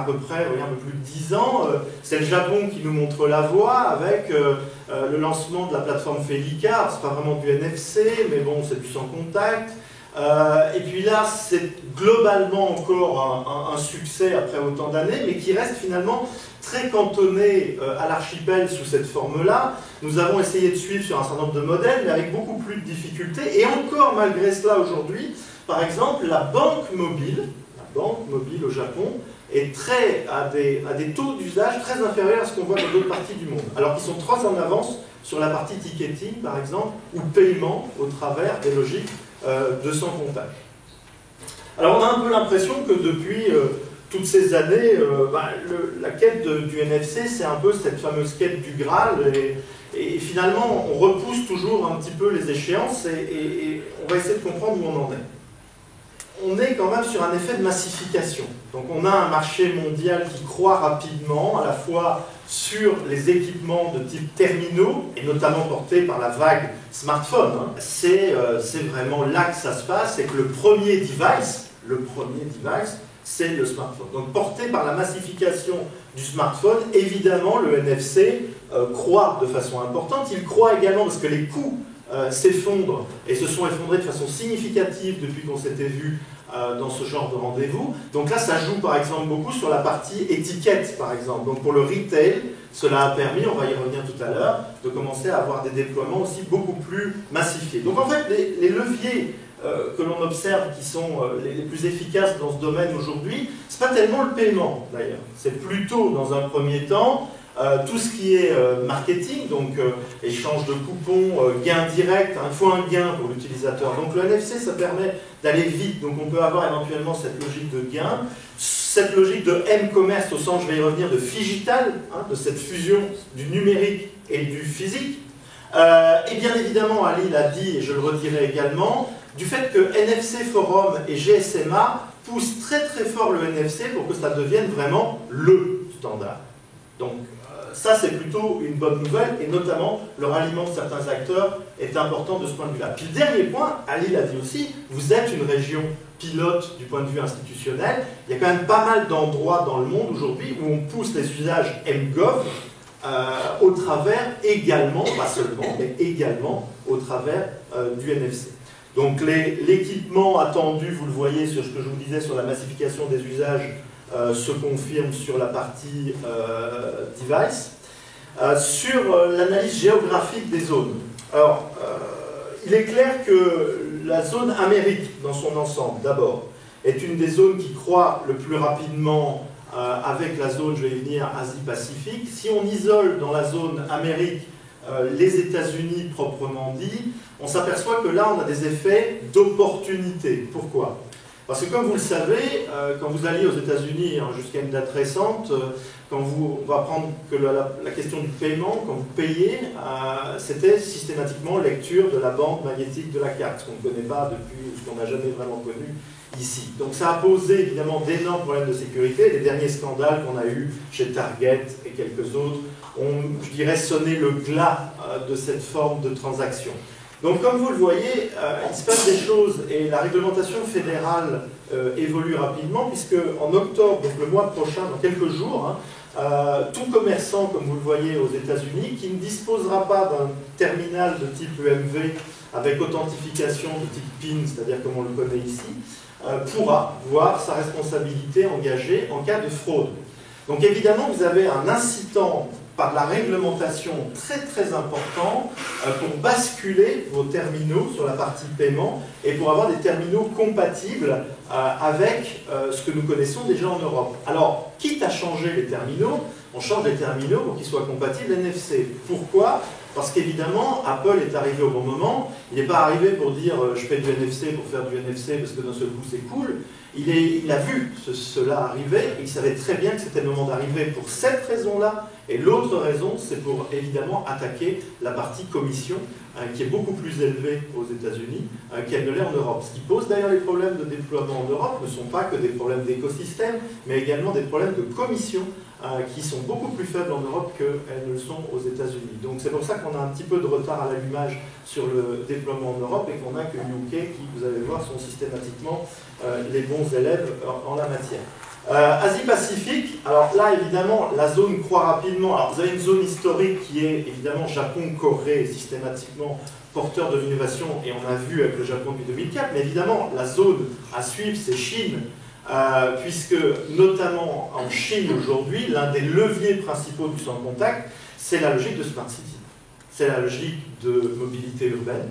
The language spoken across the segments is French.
peu près, un peu plus de 10 ans. C'est le Japon qui nous montre la voie avec le lancement de la plateforme Felica. C'est pas vraiment du NFC, mais bon, c'est du sans contact. Et puis là, c'est globalement encore un succès après autant d'années, mais qui reste finalement très cantonné à l'archipel sous cette forme-là. Nous avons essayé de suivre sur un certain nombre de modèles, mais avec beaucoup plus de difficultés. Et encore malgré cela, aujourd'hui, par exemple, la banque mobile au Japon, a des taux d'usage très inférieurs à ce qu'on voit dans d'autres parties du monde. Alors qu'ils sont très en avance sur la partie ticketing, par exemple, ou paiement au travers des logiques de sans contact. Alors on a un peu l'impression que depuis toutes ces années, la quête du NFC, c'est un peu cette fameuse quête du Graal, et finalement on repousse toujours un petit peu les échéances, et on va essayer de comprendre où on en est. On est quand même sur un effet de massification. Donc on a un marché mondial qui croît rapidement, à la fois sur les équipements de type terminaux, et notamment portés par la vague smartphone. C'est vraiment là que ça se passe, c'est que le premier device, c'est le smartphone. Donc porté par la massification du smartphone, évidemment le NFC croît de façon importante. Il croît également parce que les coûts s'effondrent et se sont effondrés de façon significative depuis qu'on s'était vu dans ce genre de rendez-vous. Donc là, ça joue par exemple beaucoup sur la partie étiquette, par exemple. Donc pour le retail, cela a permis, on va y revenir tout à l'heure, de commencer à avoir des déploiements aussi beaucoup plus massifiés. Donc en fait, les leviers que l'on observe qui sont les plus efficaces dans ce domaine aujourd'hui, ce n'est pas tellement le paiement d'ailleurs. C'est plutôt dans un premier temps tout ce qui est marketing, donc échange de coupons, gain direct, il faut un gain pour l'utilisateur. Donc le NFC, ça permet d'aller vite, donc on peut avoir éventuellement cette logique de gain, cette logique de M-commerce au sens, je vais y revenir, de phygital, de cette fusion du numérique et du physique. Et bien évidemment, Ali l'a dit et je le redirai également, du fait que NFC Forum et GSMA poussent très très fort le NFC pour que ça devienne vraiment le standard. Donc ça c'est plutôt une bonne nouvelle, et notamment le ralliement de certains acteurs est important de ce point de vue-là. Puis le dernier point, Ali l'a dit aussi, vous êtes une région pilote du point de vue institutionnel. Il y a quand même pas mal d'endroits dans le monde aujourd'hui où on pousse les usages mGov au travers également, pas seulement, mais également au travers du NFC. Donc l'équipement attendu, vous le voyez sur ce que je vous disais sur la massification des usages, se confirme sur la partie device. Sur l'analyse géographique des zones. Alors, il est clair que la zone Amérique, dans son ensemble, d'abord, est une des zones qui croît le plus rapidement avec la zone, je vais y venir, Asie-Pacifique. Si on isole dans la zone Amérique les États-Unis proprement dit, on s'aperçoit que là, on a des effets d'opportunité. Pourquoi ? Parce que comme vous le savez, quand vous alliez aux États-Unis jusqu'à une date récente, on va prendre que la question du paiement, quand vous payez, c'était systématiquement lecture de la bande magnétique de la carte, ce qu'on ne connaît pas depuis, ce qu'on n'a jamais vraiment connu ici. Donc ça a posé évidemment d'énormes problèmes de sécurité. Les derniers scandales qu'on a eus chez Target et quelques autres ont, je dirais, sonné le glas de cette forme de transaction. Donc comme vous le voyez, il se passe des choses et la réglementation fédérale évolue rapidement, puisque en octobre, donc le mois prochain, dans quelques jours, tout commerçant, comme vous le voyez aux États-Unis, qui ne disposera pas d'un terminal de type EMV avec authentification de type PIN, c'est-à-dire comme on le connaît ici, pourra voir sa responsabilité engagée en cas de fraude. Donc évidemment, vous avez un incitant par la réglementation très très important pour basculer vos terminaux sur la partie paiement et pour avoir des terminaux compatibles avec ce que nous connaissons déjà en Europe. Alors, quitte à changer les terminaux, on change les terminaux pour qu'ils soient compatibles NFC. Pourquoi ? Parce qu'évidemment, Apple est arrivé au bon moment. Il n'est pas arrivé pour dire je fais du NFC pour faire du NFC parce que d'un seul coup c'est cool. Il a vu cela arriver et il savait très bien que c'était le moment d'arriver pour cette raison-là. Et l'autre raison, c'est pour évidemment attaquer la partie commission qui est beaucoup plus élevée aux États-Unis qu'elle ne l'est en Europe. Ce qui pose d'ailleurs les problèmes de déploiement en Europe ne sont pas que des problèmes d'écosystème, mais également des problèmes de commission qui sont beaucoup plus faibles en Europe qu'elles ne le sont aux États-Unis. Donc c'est pour ça qu'on a un petit peu de retard à l'allumage sur le déploiement en Europe et qu'on a que UK qui, vous allez voir, sont systématiquement les bons élèves en la matière. Asie-Pacifique, alors là évidemment la zone croît rapidement. Alors vous avez une zone historique qui est évidemment Japon, Corée, systématiquement porteur de l'innovation, et on a vu avec le Japon depuis 2004, mais évidemment la zone à suivre c'est Chine, puisque notamment en Chine aujourd'hui, l'un des leviers principaux du sans contact, c'est la logique de Smart City, c'est la logique de mobilité urbaine.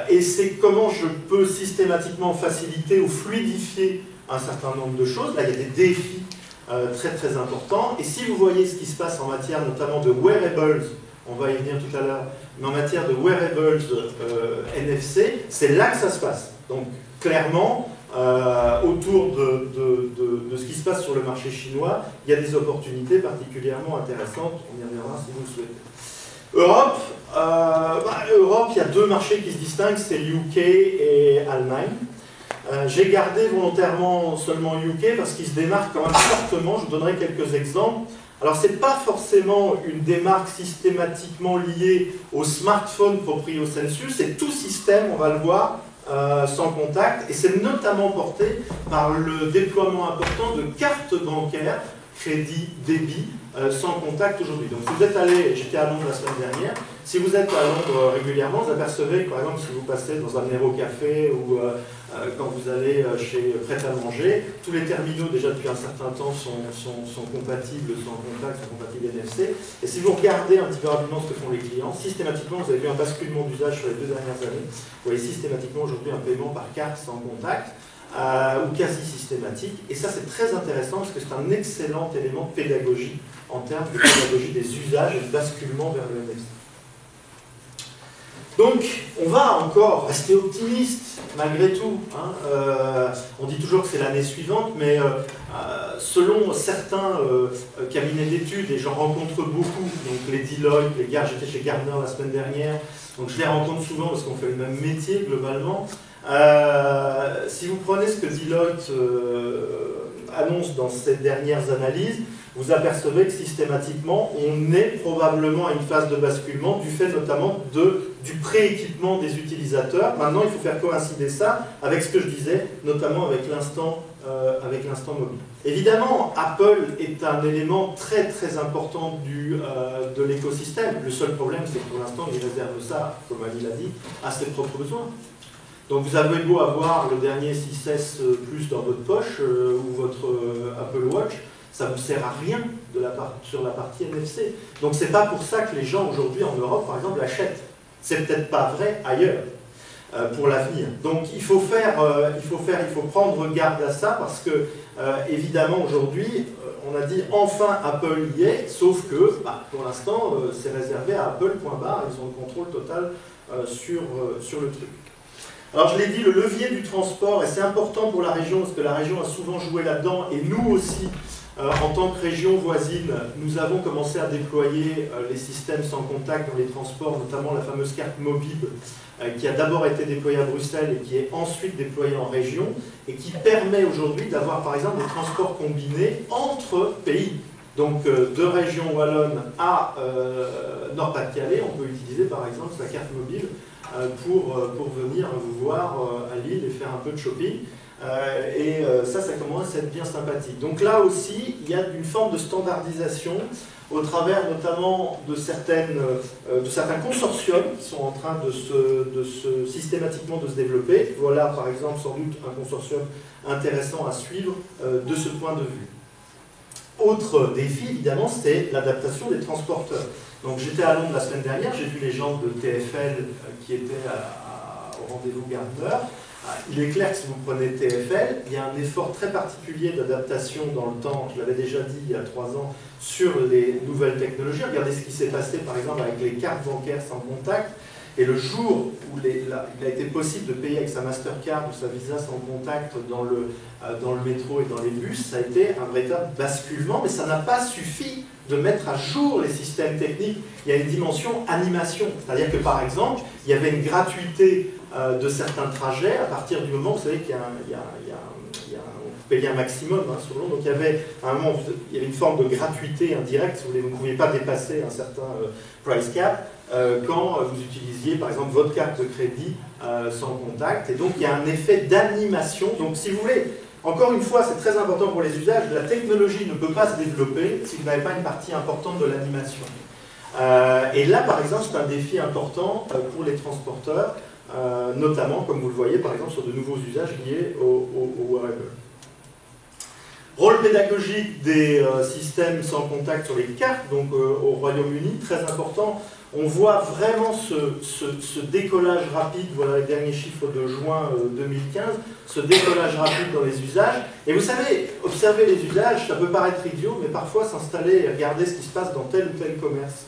Et c'est comment je peux systématiquement faciliter ou fluidifier un certain nombre de choses. Là, il y a des défis très très importants. Et si vous voyez ce qui se passe en matière notamment de wearables, on va y venir tout à l'heure, mais en matière de wearables NFC, c'est là que ça se passe. Donc clairement, autour de ce qui se passe sur le marché chinois, il y a des opportunités particulièrement intéressantes. On y reviendra si vous le souhaitez. Europe, Europe, il y a deux marchés qui se distinguent, c'est UK et Allemagne. J'ai gardé volontairement seulement UK parce qu'il se démarque quand même fortement. Je vous donnerai quelques exemples. Alors, ce n'est pas forcément une démarque systématiquement liée au smartphone proprioception, c'est tout système, on va le voir, sans contact, et c'est notamment porté par le déploiement important de cartes bancaires, crédit, débit, sans contact aujourd'hui. Donc, si vous êtes allé, j'étais à Londres la semaine dernière, si vous êtes à Londres régulièrement, vous apercevez que, par exemple, si vous passez dans un Nero Café ou quand vous allez chez Prêt à Manger, tous les terminaux, déjà depuis un certain temps, sont compatibles sans contact, sont compatibles NFC. Et si vous regardez un petit peu rapidement ce que font les clients, systématiquement, vous avez vu un basculement d'usage sur les 2 dernières années. Vous voyez systématiquement aujourd'hui un paiement par carte sans contact. Ou quasi systématique, et ça c'est très intéressant parce que c'est un excellent élément de pédagogie en termes de pédagogie des usages et de basculement vers le NFC. Donc on va encore rester optimiste malgré tout, hein. On dit toujours que c'est l'année suivante, mais selon certains cabinets d'études, et j'en rencontre beaucoup, donc les Deloitte, j'étais chez Gartner la semaine dernière, donc je les rencontre souvent parce qu'on fait le même métier globalement. Si vous prenez ce que Deloitte annonce dans ses dernières analyses, vous apercevez que systématiquement, on est probablement à une phase de basculement du fait notamment du prééquipement des utilisateurs. Maintenant, il faut faire coïncider ça avec ce que je disais, notamment avec l'instant mobile. Évidemment, Apple est un élément très très important de l'écosystème. Le seul problème, c'est que pour l'instant, il réserve ça, comme Ali l'a dit, à ses propres besoins. Donc vous avez beau avoir le dernier 6S Plus dans votre poche ou votre Apple Watch, ça ne vous sert à rien sur la partie NFC. Donc c'est pas pour ça que les gens aujourd'hui en Europe, par exemple, l'achètent. C'est peut-être pas vrai ailleurs pour l'avenir. Donc il faut prendre garde à ça parce que évidemment aujourd'hui, on a dit enfin Apple y est, sauf que pour l'instant c'est réservé à Apple, point barre, ils ont le contrôle total sur le truc. Alors je l'ai dit, le levier du transport, et c'est important pour la région, parce que la région a souvent joué là-dedans, et nous aussi, en tant que région voisine, nous avons commencé à déployer les systèmes sans contact dans les transports, notamment la fameuse carte Mobib, qui a d'abord été déployée à Bruxelles et qui est ensuite déployée en région, et qui permet aujourd'hui d'avoir par exemple des transports combinés entre pays. Donc de région wallonne à Nord-Pas-de-Calais, on peut utiliser par exemple sa carte mobile pour venir vous voir à Lille et faire un peu de shopping. Ça commence à être bien sympathique. Donc là aussi, il y a une forme de standardisation au travers notamment de certains consortiums qui sont en train systématiquement de se développer. Voilà par exemple sans doute un consortium intéressant à suivre de ce point de vue. Autre défi, évidemment, c'est l'adaptation des transporteurs. Donc j'étais à Londres la semaine dernière, j'ai vu les gens de TfL qui étaient au rendez-vous Gartner. Il est clair que si vous prenez TfL, il y a un effort très particulier d'adaptation dans le temps, je l'avais déjà dit il y a 3 ans, sur les nouvelles technologies. Regardez ce qui s'est passé par exemple avec les cartes bancaires sans contact. Et le jour où il a été possible de payer avec sa Mastercard ou sa Visa sans contact dans le métro et dans les bus, ça a été un véritable basculement, mais ça n'a pas suffi de mettre à jour les systèmes techniques. Il y a une dimension animation, c'est-à-dire que par exemple, il y avait une gratuité de certains trajets à partir du moment, vous savez qu'il y a on payait un maximum sur Londres, donc il y avait à un moment, il y avait une forme de gratuité indirecte, si vous ne pouviez pas dépasser un certain price cap, quand vous utilisiez par exemple votre carte de crédit sans contact, et donc il y a un effet d'animation. Donc si vous voulez, Encore une fois, c'est très important pour les usages, la technologie ne peut pas se développer si vous n'avez pas une partie importante de l'animation. Et là, par exemple, c'est un défi important pour les transporteurs, notamment, comme vous le voyez, par exemple, sur de nouveaux usages liés au wearable. Rôle pédagogique des systèmes sans contact sur les cartes, donc au Royaume-Uni, très important. On voit vraiment ce décollage rapide, voilà les derniers chiffres de juin 2015, ce décollage rapide dans les usages. Et vous savez, observer les usages, ça peut paraître idiot, mais parfois s'installer et regarder ce qui se passe dans tel ou tel commerce.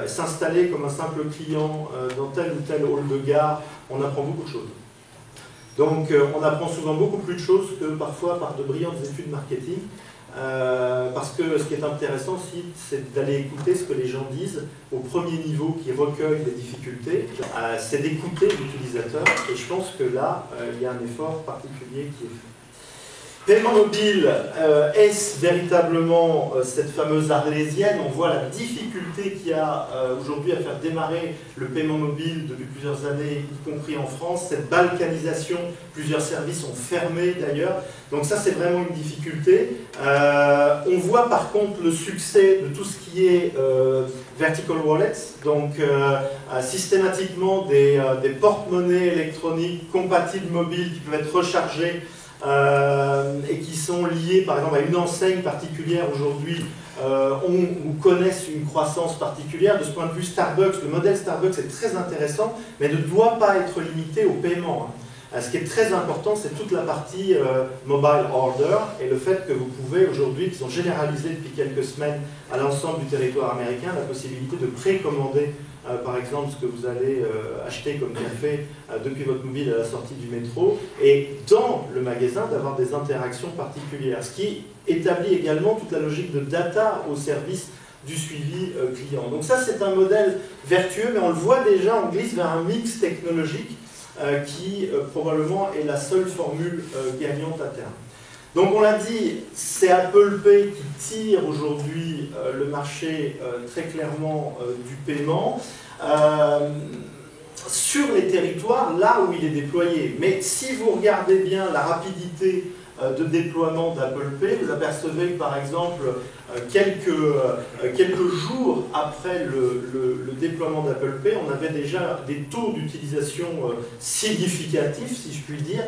S'installer comme un simple client dans tel ou tel hall de gare, on apprend beaucoup de choses. Donc on apprend souvent beaucoup plus de choses que parfois par de brillantes études marketing, parce que ce qui est intéressant aussi, c'est d'aller écouter ce que les gens disent au premier niveau qui recueille les difficultés, c'est d'écouter l'utilisateur, et je pense que là, il y a un effort particulier qui est fait. Paiement mobile, est-ce véritablement cette fameuse arlésienne? On voit la difficulté qu'il y a aujourd'hui à faire démarrer le paiement mobile depuis plusieurs années, y compris en France. Cette balkanisation, plusieurs services ont fermé d'ailleurs. Donc ça, c'est vraiment une difficulté. On voit par contre le succès de tout ce qui est vertical wallets, donc systématiquement des porte-monnaies électroniques compatibles mobiles qui peuvent être rechargés et qui sont liés par exemple à une enseigne particulière aujourd'hui ou connaissent une croissance particulière. De ce point de vue Starbucks, le modèle Starbucks est très intéressant, mais ne doit pas être limité au paiement. Ce qui est très important, c'est toute la partie mobile order et le fait que vous pouvez aujourd'hui, qui sont généralisés depuis quelques semaines à l'ensemble du territoire américain, la possibilité de précommander par exemple ce que vous allez acheter comme café depuis votre mobile à la sortie du métro, et dans le magasin d'avoir des interactions particulières, ce qui établit également toute la logique de data au service du suivi client. Donc ça, c'est un modèle vertueux, mais on le voit déjà, on glisse vers un mix technologique qui probablement est la seule formule gagnante à terme. Donc on l'a dit, c'est Apple Pay qui tire aujourd'hui le marché très clairement du paiement sur les territoires là où il est déployé. Mais si vous regardez bien la rapidité de déploiement d'Apple Pay, vous apercevez que par exemple quelques jours après le déploiement d'Apple Pay, on avait déjà des taux d'utilisation significatifs, si je puis dire,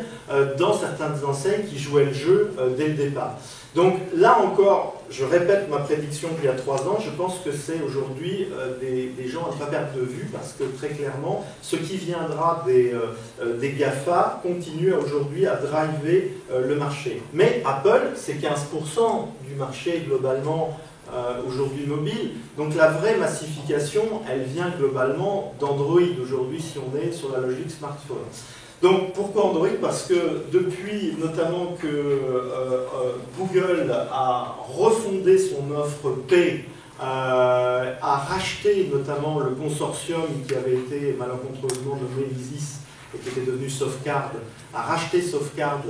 dans certaines enseignes qui jouaient le jeu dès le départ. Donc là encore, je répète ma prédiction d'il y a 3 ans, je pense que c'est aujourd'hui des gens à ne pas perdre de vue, parce que très clairement, ce qui viendra des GAFA continue aujourd'hui à driver le marché. Mais Apple, c'est 15% du marché globalement aujourd'hui mobile, donc la vraie massification, elle vient globalement d'Android aujourd'hui, si on est sur la logique smartphone. Donc pourquoi Android? Parce que depuis notamment que Google a refondé son offre Pay, a racheté notamment le consortium qui avait été malencontreusement nommé ISIS et qui était devenu Softcard, a racheté Softcard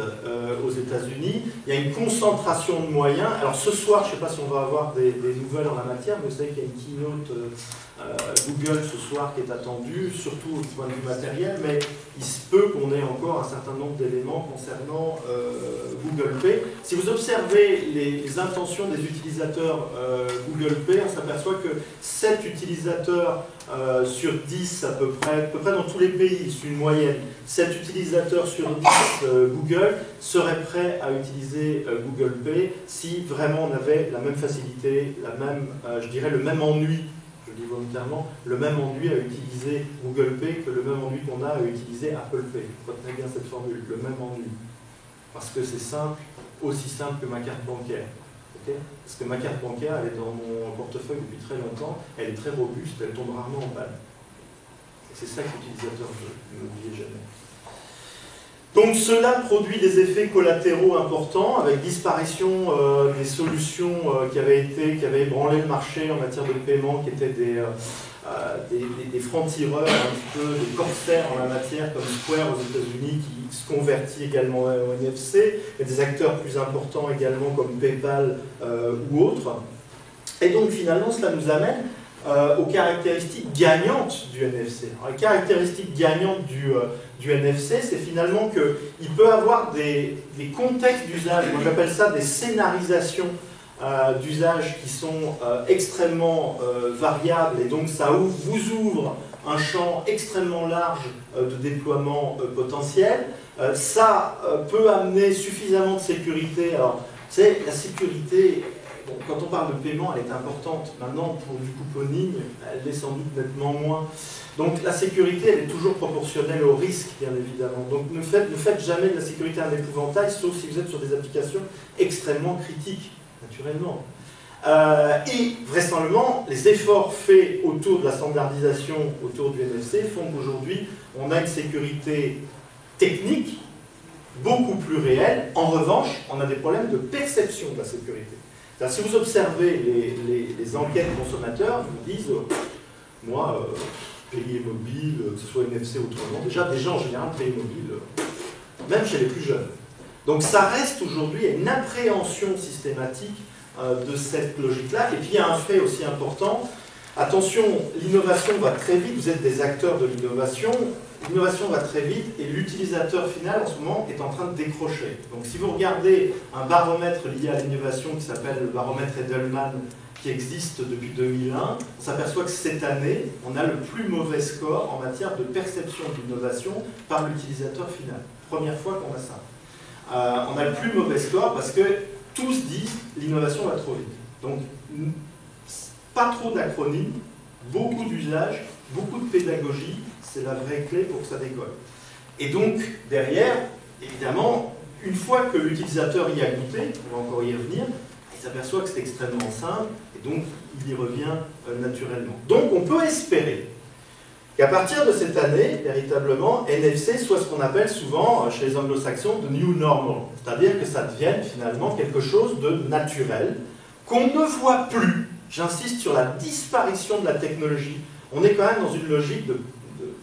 aux États-Unis. Il y a une concentration de moyens. Alors ce soir, je ne sais pas si on va avoir des nouvelles en la matière, mais vous savez qu'il y a une keynote Google ce soir qui est attendue, surtout au point de vue matériel, mais il se peut qu'on ait encore un certain nombre d'éléments concernant Google Pay. Si vous observez les intentions des utilisateurs Google Pay, on s'aperçoit que 7 utilisateurs sur 10 à peu près dans tous les pays, c'est une moyenne, 7 utilisateurs sur 10 Google seraient prêts à utiliser Google Pay si vraiment on avait la même facilité, je dirais le même ennui, je dis volontairement, le même ennui à utiliser Google Pay que le même ennui qu'on a à utiliser Apple Pay. Retenez bien cette formule, le même ennui. Parce que c'est simple, aussi simple que ma carte bancaire. Okay? Parce que ma carte bancaire, elle est dans mon portefeuille depuis très longtemps, elle est très robuste, elle tombe rarement en panne. C'est ça que l'utilisateur veut, n'oubliez jamais. Donc cela produit des effets collatéraux importants, avec disparition des solutions qui avaient ébranlé le marché en matière de paiement, qui étaient des francs-tireurs, un petit peu des corsaires en la matière, comme Square aux États-Unis, qui se convertit également au NFC, et des acteurs plus importants également comme PayPal ou autres. Et donc finalement, cela nous amène aux caractéristiques gagnantes du NFC. Alors, les caractéristiques gagnantes du NFC, c'est finalement qu'il peut avoir des contextes d'usage, moi j'appelle ça des scénarisations d'usage qui sont extrêmement variables, et donc ça vous ouvre un champ extrêmement large de déploiement potentiel. Ça peut amener suffisamment de sécurité. Alors, tu sais, la sécurité, bon, quand on parle de paiement, elle est importante. Maintenant, pour du couponing, elle l'est sans doute nettement moins. Donc, la sécurité, elle est toujours proportionnelle au risque, bien évidemment. Donc, ne faites jamais de la sécurité un épouvantail, sauf si vous êtes sur des applications extrêmement critiques, naturellement. Et vraisemblablement, les efforts faits autour de la standardisation autour du NFC font qu'aujourd'hui, on a une sécurité technique beaucoup plus réelle. En revanche, on a des problèmes de perception de la sécurité. Si vous observez les enquêtes consommateurs, ils vous disent moi, payer mobile, que ce soit NFC ou autrement, déjà des gens en général payer mobile, même chez les plus jeunes. Donc ça reste aujourd'hui une appréhension systématique de cette logique-là. Et puis il y a un fait aussi important. Attention, l'innovation va très vite, vous êtes des acteurs de l'innovation va très vite et l'utilisateur final en ce moment est en train de décrocher. Donc si vous regardez un baromètre lié à l'innovation qui s'appelle le baromètre Edelman, qui existe depuis 2001, on s'aperçoit que cette année, on a le plus mauvais score en matière de perception de l'innovation par l'utilisateur final. Première fois qu'on a ça. On a le plus mauvais score parce que tous disent l'innovation va trop vite. Donc, pas trop d'acronymes, beaucoup d'usages, beaucoup de pédagogie, c'est la vraie clé pour que ça décolle. Et donc, derrière, évidemment, une fois que l'utilisateur y a goûté, on va encore y revenir, il s'aperçoit que c'est extrêmement simple, et donc il y revient naturellement. Donc, on peut espérer qu'à partir de cette année, véritablement, NFC soit ce qu'on appelle souvent, chez les anglo-saxons, the new normal. C'est-à-dire que ça devienne finalement quelque chose de naturel, qu'on ne voit plus. J'insiste sur la disparition de la technologie. On est quand même dans une logique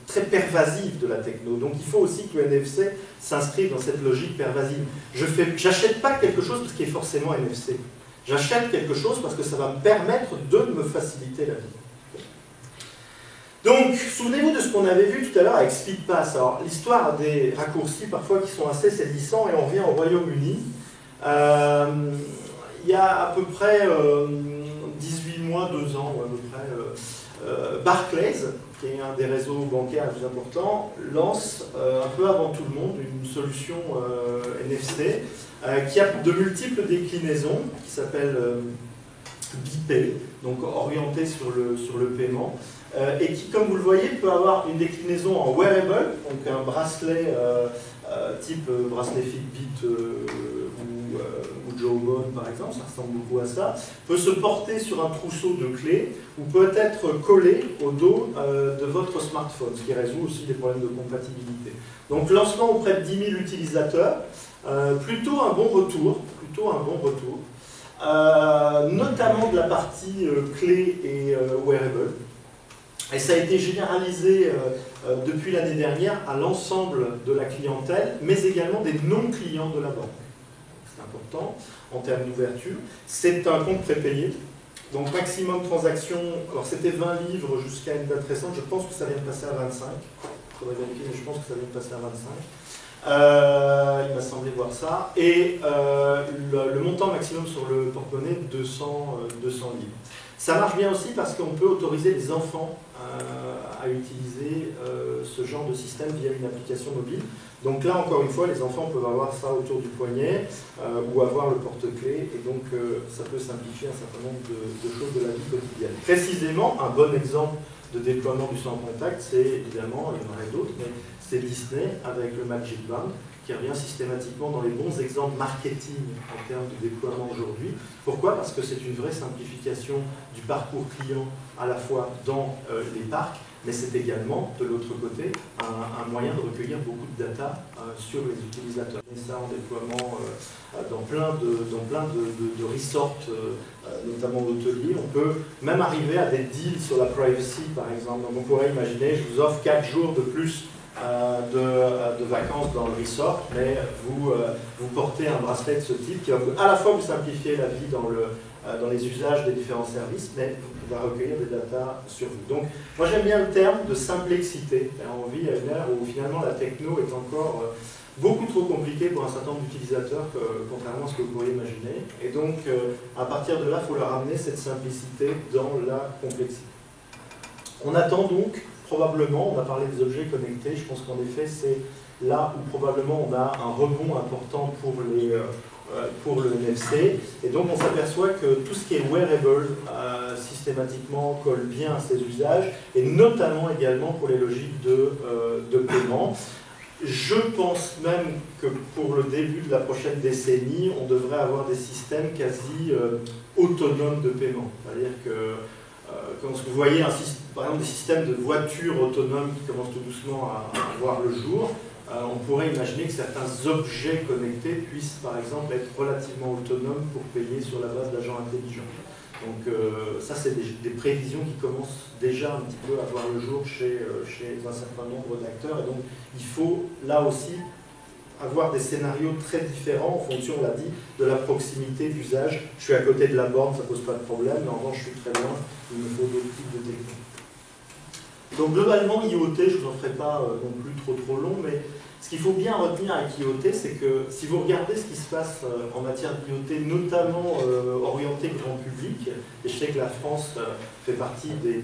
très pervasive de la techno. Donc il faut aussi que le NFC s'inscrive dans cette logique pervasive. J'achète pas quelque chose parce qu'il est forcément NFC. J'achète quelque chose parce que ça va me permettre de me faciliter la vie. Donc, souvenez-vous de ce qu'on avait vu tout à l'heure avec SpeedPass. Alors, l'histoire a des raccourcis parfois qui sont assez saisissants, et on revient au Royaume-Uni. Il y a à peu près 18 mois, 2 ans, ou à peu près, Barclays, qui est un des réseaux bancaires les plus importants, lance un peu avant tout le monde une solution NFC qui a de multiples déclinaisons, qui s'appelle BPay, donc orientée sur le paiement, et qui, comme vous le voyez, peut avoir une déclinaison en wearable, donc un bracelet type bracelet Fitbit ou Jawbone par exemple, ça ressemble beaucoup à ça, peut se porter sur un trousseau de clés ou peut être collé au dos de votre smartphone, ce qui résout aussi des problèmes de compatibilité. Donc lancement auprès de 10 000 utilisateurs, plutôt un bon retour, notamment de la partie clés et wearable. Et ça a été généralisé depuis l'année dernière à l'ensemble de la clientèle, mais également des non-clients de la banque. C'est important en termes d'ouverture. C'est un compte prépayé, donc maximum de transactions. Alors c'était 20 livres jusqu'à une date récente, je pense que ça vient de passer à 25. Il faudrait vérifier, mais je pense que ça vient de passer à 25. Il m'a semblé voir ça. Et le montant maximum sur le porte-monnaie, 200 livres. Ça marche bien aussi parce qu'on peut autoriser les enfants à utiliser ce genre de système via une application mobile. Donc là, encore une fois, les enfants peuvent avoir ça autour du poignet ou avoir le porte-clés, et donc ça peut simplifier un certain nombre de choses de la vie quotidienne. Précisément, un bon exemple de déploiement du sans contact, c'est évidemment, il y en aurait d'autres, mais c'est Disney avec le Magic Band, qui revient systématiquement dans les bons exemples marketing en termes de déploiement aujourd'hui. Pourquoi? Parce que c'est une vraie simplification du parcours client à la fois dans les parcs, mais c'est également, de l'autre côté, un moyen de recueillir beaucoup de data sur les utilisateurs. Et ça en déploiement dans plein de resorts, notamment d'hôteliers. On peut même arriver à des deals sur la privacy, par exemple. Donc on pourrait imaginer, je vous offre 4 jours de plus de vacances dans le resort, mais vous portez un bracelet de ce type qui va à la fois vous simplifier la vie dans les usages des différents services, mais on va recueillir des datas sur vous. Donc, moi j'aime bien le terme de simplexité. On vit à une ère où finalement la techno est encore beaucoup trop compliquée pour un certain nombre d'utilisateurs, contrairement à ce que vous pourriez imaginer. Et donc, à partir de là, il faut leur amener cette simplicité dans la complexité. On attend donc, probablement, on a parlé des objets connectés, je pense qu'en effet, c'est là où probablement on a un rebond important pour le NFC. Et donc, on s'aperçoit que tout ce qui est wearable, systématiquement, colle bien à ces usages, et notamment également pour les logiques de paiement. Je pense même que pour le début de la prochaine décennie, on devrait avoir des systèmes quasi autonomes de paiement. C'est-à-dire que quand vous voyez par exemple des systèmes de voitures autonomes qui commencent tout doucement à voir le jour, on pourrait imaginer que certains objets connectés puissent par exemple être relativement autonomes pour payer sur la base d'agents intelligents. Donc ça, c'est des prévisions qui commencent déjà un petit peu à voir le jour chez un certain nombre d'acteurs. Et donc il faut là aussi avoir des scénarios très différents en fonction, on l'a dit, de la proximité d'usage. Je suis à côté de la borne, ça ne pose pas de problème, mais en revanche, je suis très loin, il me faut d'autres types de techniques. Donc globalement, IoT, je ne vous en ferai pas non plus trop long, mais ce qu'il faut bien retenir avec IoT, c'est que si vous regardez ce qui se passe en matière d'IoT, notamment orienté grand public, et je sais que la France fait partie des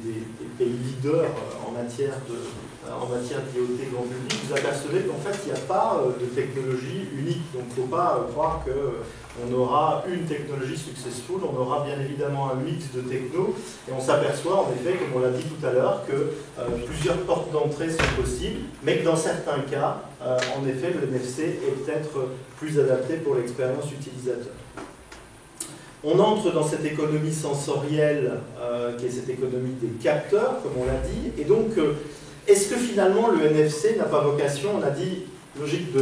pays leaders en matière d'IoT grand public, vous apercevez qu'en fait, il n'y a pas de technologie unique. Donc il ne faut pas croire qu'on aura une technologie successful, on aura bien évidemment un mix de techno, et on s'aperçoit en effet, comme on l'a dit tout à l'heure, que plusieurs portes d'entrée sont possibles, mais que dans certains cas, en effet, le NFC est peut-être plus adapté pour l'expérience utilisateur. On entre dans cette économie sensorielle, qui est cette économie des capteurs, comme on l'a dit, et donc, est-ce que finalement le NFC n'a pas vocation, on a dit, logique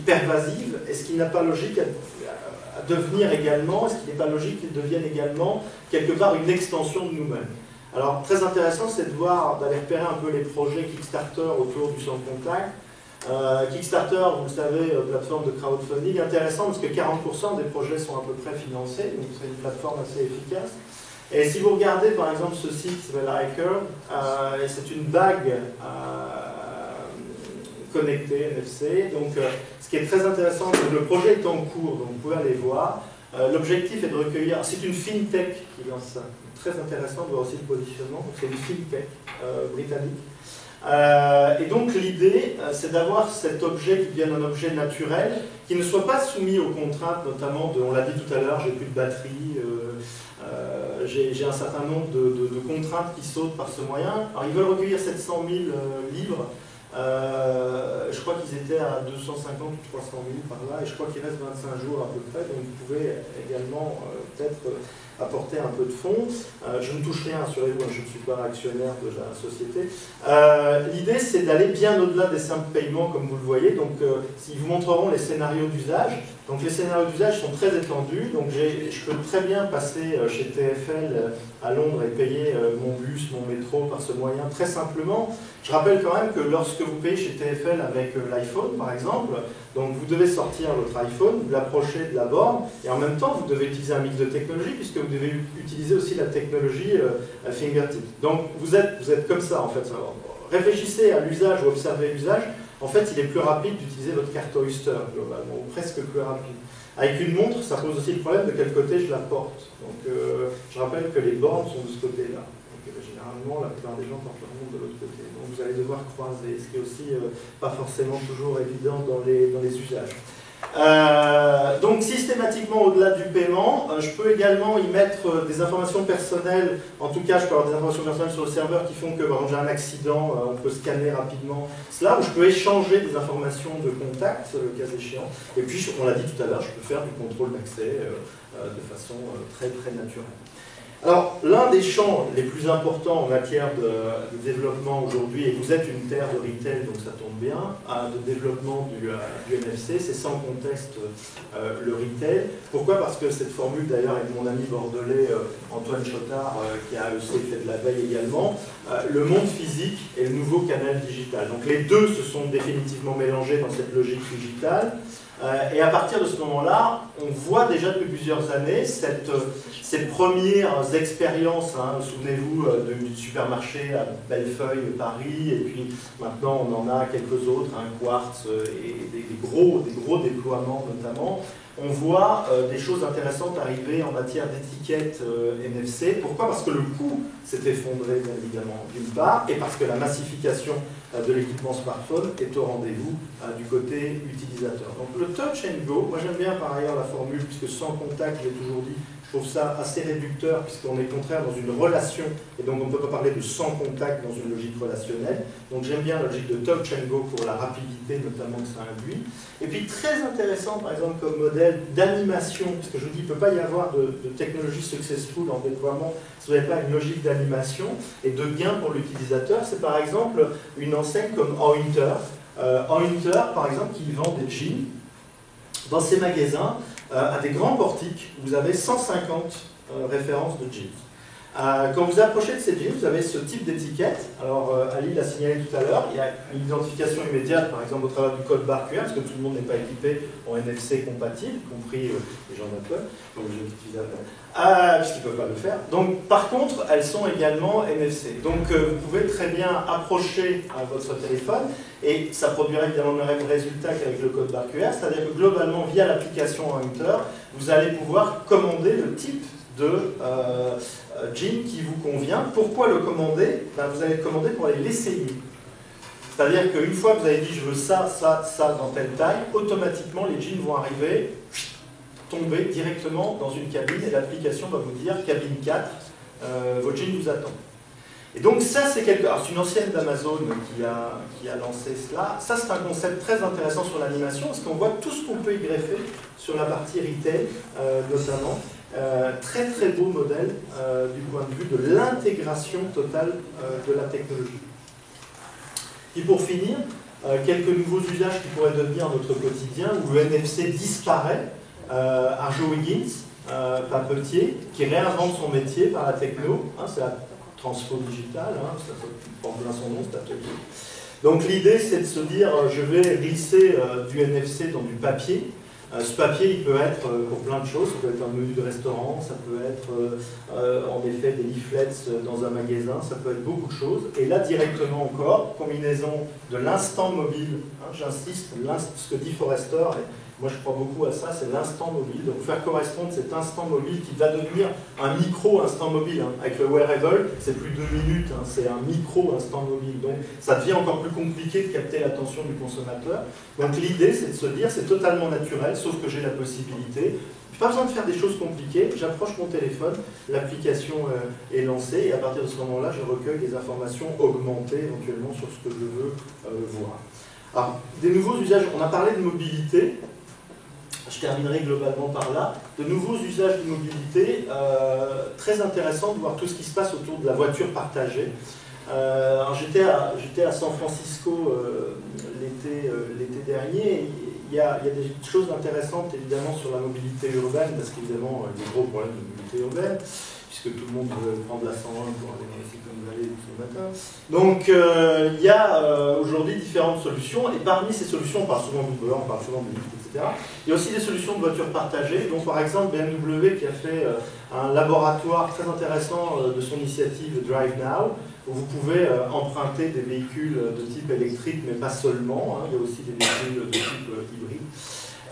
pervasive, est-ce qu'il n'a pas logique à devenir également, est-ce qu'il n'est pas logique qu'il devienne également quelque part une extension de nous-mêmes? Alors, très intéressant, c'est d'aller repérer un peu les projets Kickstarter autour du sans contact. Kickstarter, vous le savez, plateforme de crowdfunding, intéressant parce que 40% des projets sont à peu près financés, donc c'est une plateforme assez efficace. Et si vous regardez par exemple ce site qui s'appelle Hiker, c'est une bague connectée NFC. Donc ce qui est très intéressant, c'est que le projet est en cours, donc vous pouvez aller voir. L'objectif est de recueillir, c'est une fintech qui lance ça, très intéressant de voir aussi le positionnement, c'est une fintech britannique. Et donc l'idée, c'est d'avoir cet objet qui devienne un objet naturel, qui ne soit pas soumis aux contraintes, notamment on l'a dit tout à l'heure, j'ai plus de batterie, j'ai un certain nombre de contraintes qui sautent par ce moyen. Alors ils veulent recueillir 700 000 livres, je crois qu'ils étaient à 250 ou 300 000 par là, et je crois qu'il reste 25 jours à peu près, donc vous pouvez également peut-être apporter un peu de fonds. Je ne touche rien, assurez-vous, je ne suis pas actionnaire de la société. L'idée, c'est d'aller bien au-delà des simples paiements, comme vous le voyez. Donc, ils vous montreront les scénarios d'usage. Donc, les scénarios d'usage sont très étendus. Donc, je peux très bien passer chez TfL à Londres et payer mon bus, mon métro par ce moyen, très simplement. Je rappelle quand même que lorsque vous payez chez TfL avec l'iPhone, par exemple, donc vous devez sortir votre iPhone, vous l'approchez de la borne, et en même temps, vous devez utiliser un mix de technologies, puisque vous devez utiliser aussi la technologie fingertip. Donc, vous êtes comme ça, en fait. Réfléchissez à l'usage ou observez l'usage. En fait, il est plus rapide d'utiliser votre carte Oyster, globalement, ou presque plus rapide. Avec une montre, ça pose aussi le problème de quel côté je la porte. Donc, je rappelle que les bornes sont de ce côté-là. Généralement, la plupart des gens portent leur montre de l'autre côté. Donc, vous allez devoir croiser, ce qui est aussi pas forcément toujours évident dans les usages. Donc systématiquement au-delà du paiement, je peux également y mettre des informations personnelles. En tout cas, je peux avoir des informations personnelles sur le serveur qui font que quand j'ai un accident, on peut scanner rapidement cela, ou je peux échanger des informations de contact, le cas échéant. Et puis, on l'a dit tout à l'heure, je peux faire du contrôle d'accès de façon très naturelle. Alors, l'un des champs les plus importants en matière de développement aujourd'hui, et vous êtes une terre de retail, donc ça tombe bien, de développement du NFC, c'est sans conteste le retail. Pourquoi? Parce que cette formule, d'ailleurs, avec mon ami bordelais Antoine Chotard, qui a aussi fait de la veille également, le monde physique et le nouveau canal digital. Donc les deux se sont définitivement mélangés dans cette logique digitale. Et à partir de ce moment-là, on voit déjà depuis plusieurs années ces premières expériences, hein, souvenez-vous du supermarché à Bellefeuille, Paris, et puis maintenant on en a quelques autres, hein, Quartz et des gros déploiements notamment. On voit des choses intéressantes arriver en matière d'étiquette NFC. Pourquoi? Parce que le coût s'est effondré, bien évidemment, d'une part, et parce que la massification de l'équipement smartphone est au rendez-vous du côté utilisateur. Donc le Touch and Go, moi j'aime bien par ailleurs la formule, puisque sans contact, j'ai toujours dit, je trouve ça assez réducteur, puisqu'on est contraire dans une relation, et donc on ne peut pas parler de sans contact dans une logique relationnelle. Donc j'aime bien la logique de Touch and Go pour la rapidité notamment que ça induit. Et puis très intéressant par exemple comme modèle d'animation, parce que je vous dis, il ne peut pas y avoir de technologie successful en déploiement si vous n'avez pas une logique d'animation et de gain pour l'utilisateur. C'est par exemple une enseigne comme Ointer. Ointer par exemple qui vend des jeans. Dans ces magasins, à des grands portiques, vous avez 150 références de jeans. Quand vous approchez de ces jeans, vous avez ce type d'étiquette. Alors, Ali l'a signalé tout à l'heure, il y a une identification immédiate, par exemple au travers du code barre QR, parce que tout le monde n'est pas équipé en NFC compatible, y compris les gens d'Apple, donc les utilisateurs, puisqu'ils ne peuvent pas le faire. Donc, par contre, elles sont également NFC. Donc, vous pouvez très bien approcher votre téléphone, et ça produira évidemment le même résultat qu'avec le code barre QR, c'est-à-dire que globalement, via l'application Hunter, vous allez pouvoir commander le type de jean qui vous convient. Pourquoi le commander? Vous allez le commander pour aller l'essayer. C'est-à-dire qu'une fois que vous avez dit je veux ça, ça, ça dans telle taille, automatiquement les jeans vont arriver, tomber directement dans une cabine et l'application va vous dire cabine 4, vos jeans vous attendent. Et donc ça c'est c'est une ancienne d'Amazon qui a lancé cela. Ça c'est un concept très intéressant sur l'animation parce qu'on voit tout ce qu'on peut y greffer sur la partie retail notamment. Très très beau modèle du point de vue de l'intégration totale de la technologie. Et pour finir, quelques nouveaux usages qui pourraient devenir notre quotidien où le NFC disparaît. Arjo Wiggins, papetier, qui réinvente son métier par la techno, hein, c'est la transfo digitale, hein, ça porte bien son nom cet atelier. Donc l'idée c'est de se dire je vais glisser du NFC dans du papier. Ce papier, il peut être pour plein de choses, ça peut être un menu de restaurant, ça peut être en effet des leaflets dans un magasin, ça peut être beaucoup de choses. Et là, directement encore, combinaison de l'instant mobile, hein, j'insiste, ce que dit Forrester, et moi je crois beaucoup à ça, c'est l'instant mobile. Donc faire correspondre cet instant mobile qui va devenir un micro-instant mobile. Hein. Avec le wearable, c'est plus de 2 minutes, hein, c'est un micro-instant mobile. Donc ça devient encore plus compliqué de capter l'attention du consommateur. Donc l'idée, c'est de se dire, c'est totalement naturel, sauf que j'ai la possibilité. Je n'ai pas besoin de faire des choses compliquées, j'approche mon téléphone, l'application est lancée, et à partir de ce moment-là, je recueille des informations augmentées éventuellement sur ce que je veux voir. Alors, des nouveaux usages, on a parlé de mobilité. Je terminerai globalement par là. De nouveaux usages de mobilité, très intéressant de voir tout ce qui se passe autour de la voiture partagée. J'étais à San Francisco l'été dernier. Il y a des choses intéressantes évidemment sur la mobilité urbaine, parce qu'évidemment il y a des gros problèmes de mobilité urbaine, puisque tout le monde veut prendre la 101 pour aller dans la Silicon Valley tous les matins. Donc il y a aujourd'hui différentes solutions, et parmi ces solutions, on parle souvent d'Uber, on parle souvent de Lyft, etc. Il y a aussi des solutions de voitures partagées, donc par exemple BMW qui a fait un laboratoire très intéressant de son initiative Drive Now, où vous pouvez emprunter des véhicules de type électrique, mais pas seulement, hein, il y a aussi des véhicules de type hybride.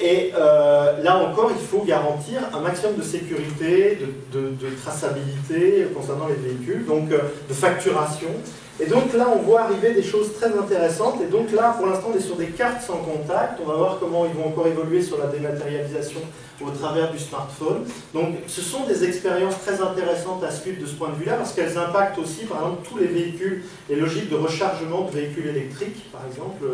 Et là encore, il faut garantir un maximum de sécurité, de traçabilité concernant les véhicules, donc de facturation. Et donc là, on voit arriver des choses très intéressantes. Et donc là, pour l'instant, on est sur des cartes sans contact. On va voir comment ils vont encore évoluer sur la dématérialisation au travers du smartphone. Donc ce sont des expériences très intéressantes à suivre de ce point de vue-là, parce qu'elles impactent aussi, par exemple, tous les véhicules, les logiques de rechargement de véhicules électriques, par exemple,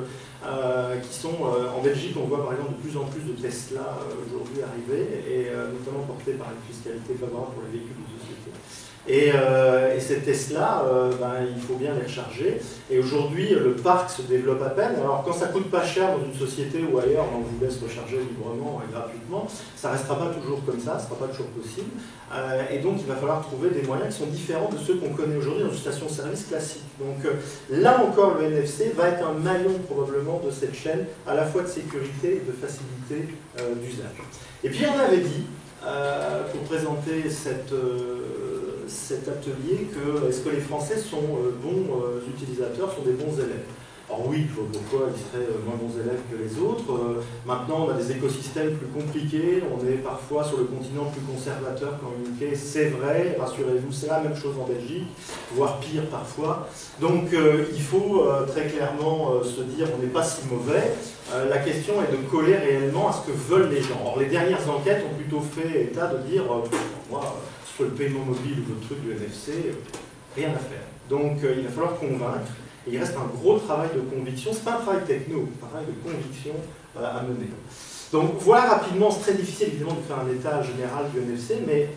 qui sont, en Belgique, on voit par exemple de plus en plus de Tesla aujourd'hui arriver, et notamment portés par une fiscalité favorable pour les véhicules de société. Et ces Tesla, il faut bien les recharger. Et aujourd'hui, le parc se développe à peine. Alors quand ça coûte pas cher dans une société ou ailleurs, on vous laisse recharger librement et gratuitement, ça ne restera pas toujours comme ça, ce ne sera pas toujours possible. Et donc il va falloir trouver des moyens qui sont différents de ceux qu'on connaît aujourd'hui dans une station-service classique. Donc là encore, le NFC va être un maillon probablement de cette chaîne, à la fois de sécurité et de facilité d'usage. Et puis on avait dit, pour présenter cet atelier, que est-ce que les Français sont bons utilisateurs, sont des bons élèves? Alors oui, pourquoi ils seraient moins bons élèves que les autres? Maintenant, on a des écosystèmes plus compliqués, on est parfois sur le continent plus conservateur qu'en UK, c'est vrai, rassurez-vous, c'est la même chose en Belgique, voire pire parfois. Donc il faut très clairement se dire on n'est pas si mauvais. La question est de coller réellement à ce que veulent les gens. Or, les dernières enquêtes ont plutôt fait état de dire moi, sur le paiement mobile ou le truc du NFC, rien à faire. Donc il va falloir convaincre. Et il reste un gros travail de conviction, c'est pas un travail techno, c'est un travail de conviction à mener. Donc voilà rapidement, c'est très difficile évidemment de faire un état général du NFC, mais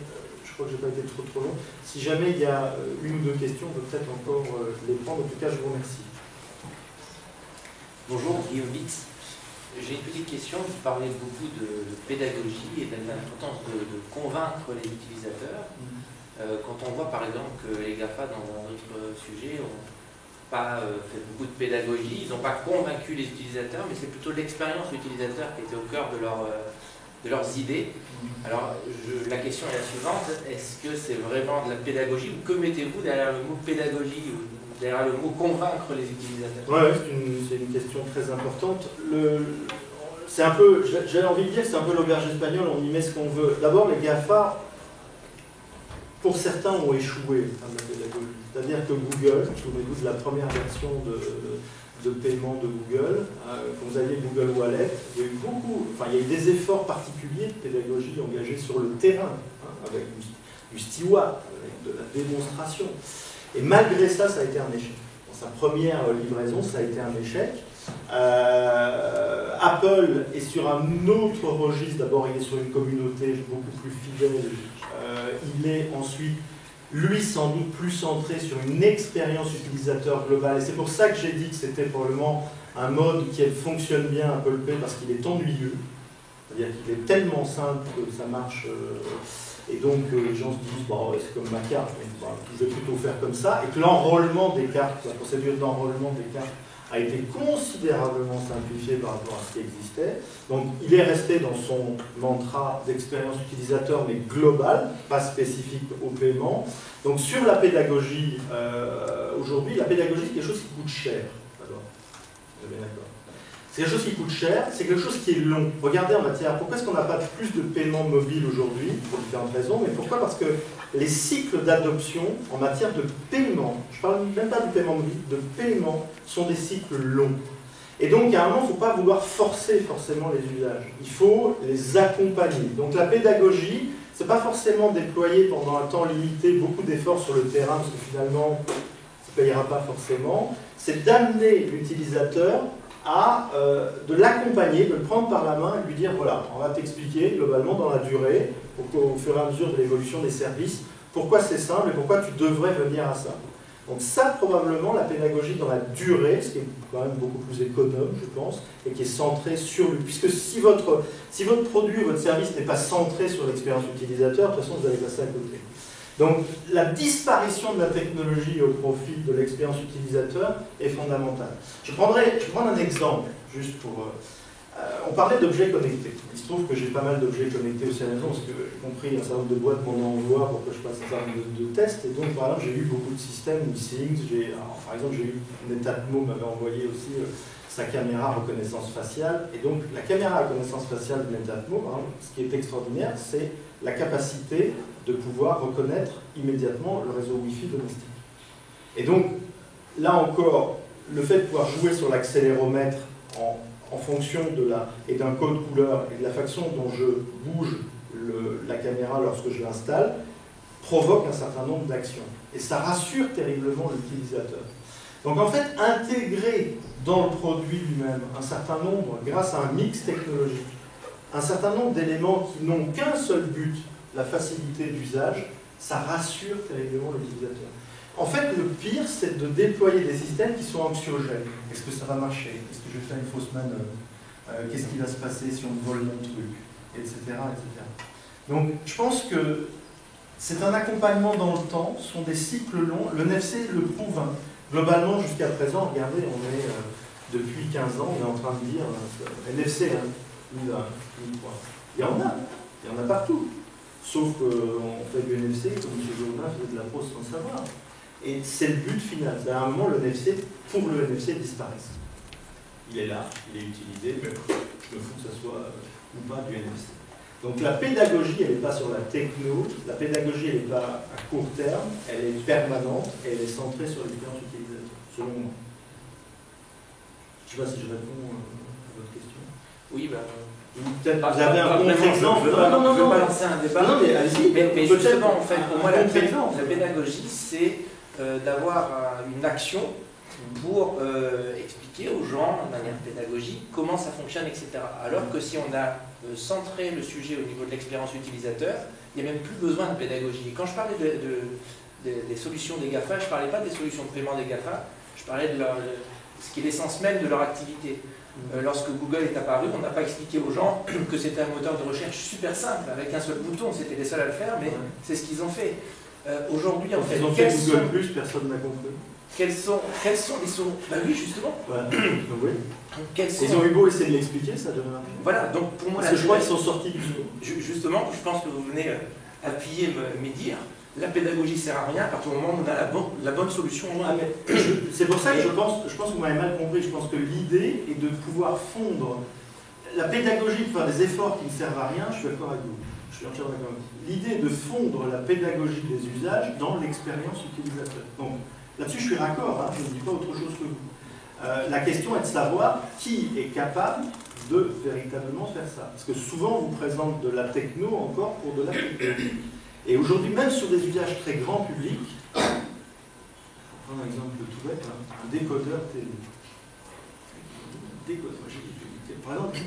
je crois que je n'ai pas été trop long. Si jamais il y a une ou deux questions, on peut peut-être encore les prendre. En tout cas, je vous remercie. Bonjour, Guillaume Bitz. J'ai une petite question. Vous parlez beaucoup de pédagogie et de l'importance de convaincre les utilisateurs. Quand on voit par exemple que les GAFA, dans un autre sujet, ont pas fait beaucoup de pédagogie, ils n'ont pas convaincu les utilisateurs, mais c'est plutôt l'expérience utilisateur qui était au cœur de leurs idées. Alors la question est la suivante, est-ce que c'est vraiment de la pédagogie ou que mettez-vous derrière le mot pédagogie ou derrière le mot convaincre les utilisateurs? Ouais, c'est une question très importante. C'est un peu, j'ai envie de dire que c'est un peu l'auberge espagnole, on y met ce qu'on veut. D'abord, les GAFA, pour certains, ont échoué en termes de pédagogie. C'est-à-dire que Google, souvenez-vous de la première version de paiement de Google, quand vous aviez Google Wallet, il y a eu des efforts particuliers de pédagogie engagés sur le terrain, avec du steward, avec de la démonstration. Et malgré ça, ça a été un échec. Dans sa première livraison, ça a été un échec. Apple est sur un autre registre. D'abord, il est sur une communauté beaucoup plus fidèle. Il est ensuite, lui, sans doute plus centré sur une expérience utilisateur globale. Et c'est pour ça que j'ai dit que c'était probablement un mode qui fonctionne bien, Apple Pay, parce qu'il est ennuyeux. C'est-à-dire qu'il est tellement simple que ça marche. Et donc, les gens se disent, bon, c'est comme ma carte, mais je vais plutôt faire comme ça. Et que l'enrôlement des cartes, la procédure d'enrôlement des cartes, a été considérablement simplifié par rapport à ce qui existait. Donc il est resté dans son mantra d'expérience utilisateur, mais global, pas spécifique au paiement. Donc sur la pédagogie, aujourd'hui, la pédagogie, c'est quelque chose qui coûte cher. D'abord, vous êtes bien d'accord. C'est quelque chose qui coûte cher, c'est quelque chose qui est long. Regardez en matière, pourquoi est-ce qu'on n'a pas plus de paiement mobile aujourd'hui? Pour différentes raisons, mais pourquoi? Parce que les cycles d'adoption en matière de paiement, je ne parle même pas du paiement mobile, de paiement, sont des cycles longs. Et donc, à un moment, il ne faut pas vouloir forcer forcément les usages. Il faut les accompagner. Donc la pédagogie, ce n'est pas forcément déployer pendant un temps limité beaucoup d'efforts sur le terrain, parce que finalement, ça ne payera pas forcément. C'est d'amener l'utilisateur de l'accompagner, de le prendre par la main et de lui dire voilà, on va t'expliquer globalement dans la durée, au fur et à mesure de l'évolution des services, pourquoi c'est simple et pourquoi tu devrais venir à ça. Donc ça, probablement, la pédagogie dans la durée, ce qui est quand même beaucoup plus économe, je pense, et qui est centré sur lui. Puisque si votre produit, votre service n'est pas centré sur l'expérience utilisateur, de toute façon, vous allez passer à côté. Donc la disparition de la technologie au profit de l'expérience utilisateur est fondamentale. Je prends un exemple, juste pour... on parlait d'objets connectés. Il se trouve que j'ai pas mal d'objets connectés aussi à la maison, parce que j'ai compris un certain nombre de boîtes m'en envoient pour que je fasse un certain nombre de tests. Et donc, par exemple, j'ai eu beaucoup de systèmes, Things. Par exemple, j'ai eu Netatmo m'avait envoyé aussi sa caméra reconnaissance faciale. Et donc, la caméra reconnaissance faciale de Netatmo, ce qui est extraordinaire, c'est la capacité de pouvoir reconnaître immédiatement le réseau Wi-Fi domestique. Et donc, là encore, le fait de pouvoir jouer sur l'accéléromètre en fonction d'un code couleur et de la façon dont je bouge la caméra lorsque je l'installe, provoque un certain nombre d'actions. Et ça rassure terriblement l'utilisateur. Donc en fait, intégrer dans le produit lui-même un certain nombre, grâce à un mix technologique, un certain nombre d'éléments qui n'ont qu'un seul but, la facilité d'usage, ça rassure terriblement l'utilisateur. En fait, le pire, c'est de déployer des systèmes qui sont anxiogènes. Est-ce que ça va marcher? Est-ce que je vais faire une fausse manœuvre? Qu'est-ce qui va se passer si on me vole mon truc? Etc., etc. Donc, je pense que c'est un accompagnement dans le temps, ce sont des cycles longs. Le NFC le prouve. Hein. Globalement, jusqu'à présent, regardez, on est, depuis 15 ans, on est en train de dire NFC, hein, il y en a partout. Sauf qu'on fait du NFC, comme M. Jourdain faisait de la prose sans savoir. Et c'est le but final. C'est à un moment, le NFC, pour le NFC, disparaisse. Il est là, il est utilisé, mais je me fous que ce soit ou pas du NFC. Donc la pédagogie, elle n'est pas sur la techno, la pédagogie, elle n'est pas à court terme, elle est permanente et elle est centrée sur l'expérience utilisateur, selon moi. Je ne sais pas si je réponds à votre question. Oui, peut-être vous avez un contre-exemple. Je ne veux pas lancer un débat. Non, mais allez-y. Mais justement, en fait, pour moi, la pédagogie, c'est d'avoir une action pour expliquer aux gens, de manière pédagogique, comment ça fonctionne, etc. Alors que si on a centré le sujet au niveau de l'expérience utilisateur, il n'y a même plus besoin de pédagogie. Et quand je parlais des solutions des GAFA, je ne parlais pas des solutions de paiement des GAFA, je parlais de ce qui est l'essence même de leur activité. Lorsque Google est apparu, on n'a pas expliqué aux gens que c'était un moteur de recherche super simple, avec un seul bouton, c'était les seuls à le faire, mais c'est ce qu'ils ont fait. Aujourd'hui, en fait, ils ont fait Google Plus, personne n'a compris. Quels sont les solutions? Ben oui, justement. Voilà. Oui. Ils ont eu beau essayer de l'expliquer, ça donne un... Voilà, donc pour moi... Parce que je crois qu'ils sont sortis du jeu. Justement, je pense que vous venez appuyer mes dires. La pédagogie ne sert à rien à partir du moment où on a la bonne solution. C'est pour ça que je pense que vous m'avez mal compris. Je pense que l'idée est de pouvoir fondre la pédagogie, de faire des efforts qui ne servent à rien, je suis d'accord avec vous. Je suis entièrement d'accord avec vous. L'idée est de fondre la pédagogie des usages dans l'expérience utilisateur. Donc, là-dessus, je suis raccord, hein, je ne dis pas autre chose que vous. La question est de savoir qui est capable de véritablement faire ça. Parce que souvent, on vous présente de la techno encore pour de la techno. Et aujourd'hui, même sur des usages très grand public, je vais prendre un exemple tout bête, hein, un décodeur télé. Par exemple,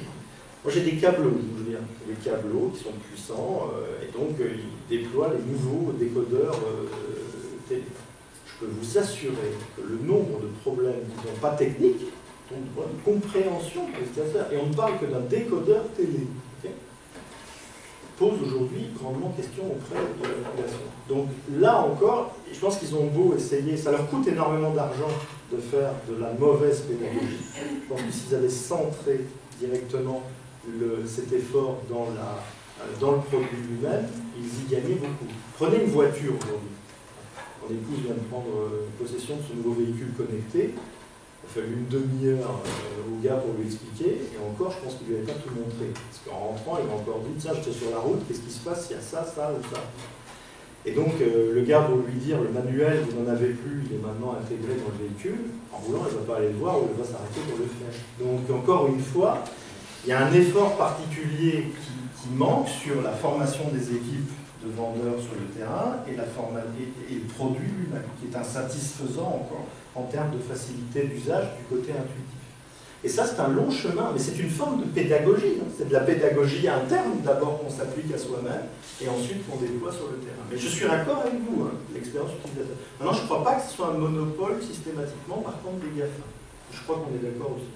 moi j'ai des câbleaux, je veux dire, des câbleaux qui sont puissants, et donc ils déploient les nouveaux décodeurs télé. Je peux vous assurer que le nombre de problèmes qui ne sont pas techniques, donc de problèmes de compréhension pour les utilisateurs, et on ne parle que d'un décodeur télé, okay, pose aujourd'hui grandement question auprès de la population. Donc là encore, je pense qu'ils ont beau essayer, ça leur coûte énormément d'argent de faire de la mauvaise pédagogie. Je pense que s'ils avaient centré directement cet effort dans le produit lui-même, ils y gagnaient beaucoup. Prenez une voiture aujourd'hui. Mon épouse vient de prendre possession de ce nouveau véhicule connecté. Il a fallu une demi-heure au gars pour lui expliquer, et encore, je pense qu'il ne lui avait pas tout montré. Parce qu'en rentrant, il m'a encore dit, tiens, j'étais sur la route, qu'est-ce qui se passe s'il y a ça, ça ou ça? Et donc, le gars, pour lui dire, le manuel, vous n'en avez plus, il est maintenant intégré dans le véhicule, en roulant, il ne va pas aller le voir ou il va s'arrêter pour le faire. Donc, encore une fois, il y a un effort particulier qui manque sur la formation des équipes de vendeurs sur le terrain et le produit lui-même, qui est insatisfaisant encore en termes de facilité d'usage du côté intuitif. Et ça, c'est un long chemin, mais c'est une forme de pédagogie. Hein. C'est de la pédagogie interne, d'abord qu'on s'applique à soi-même, et ensuite qu'on déploie sur le terrain. Mais je suis d'accord avec vous, hein, l'expérience utilisateur. Maintenant, je ne crois pas que ce soit un monopole systématiquement, par contre, des GAFA. Je crois qu'on est d'accord aussi.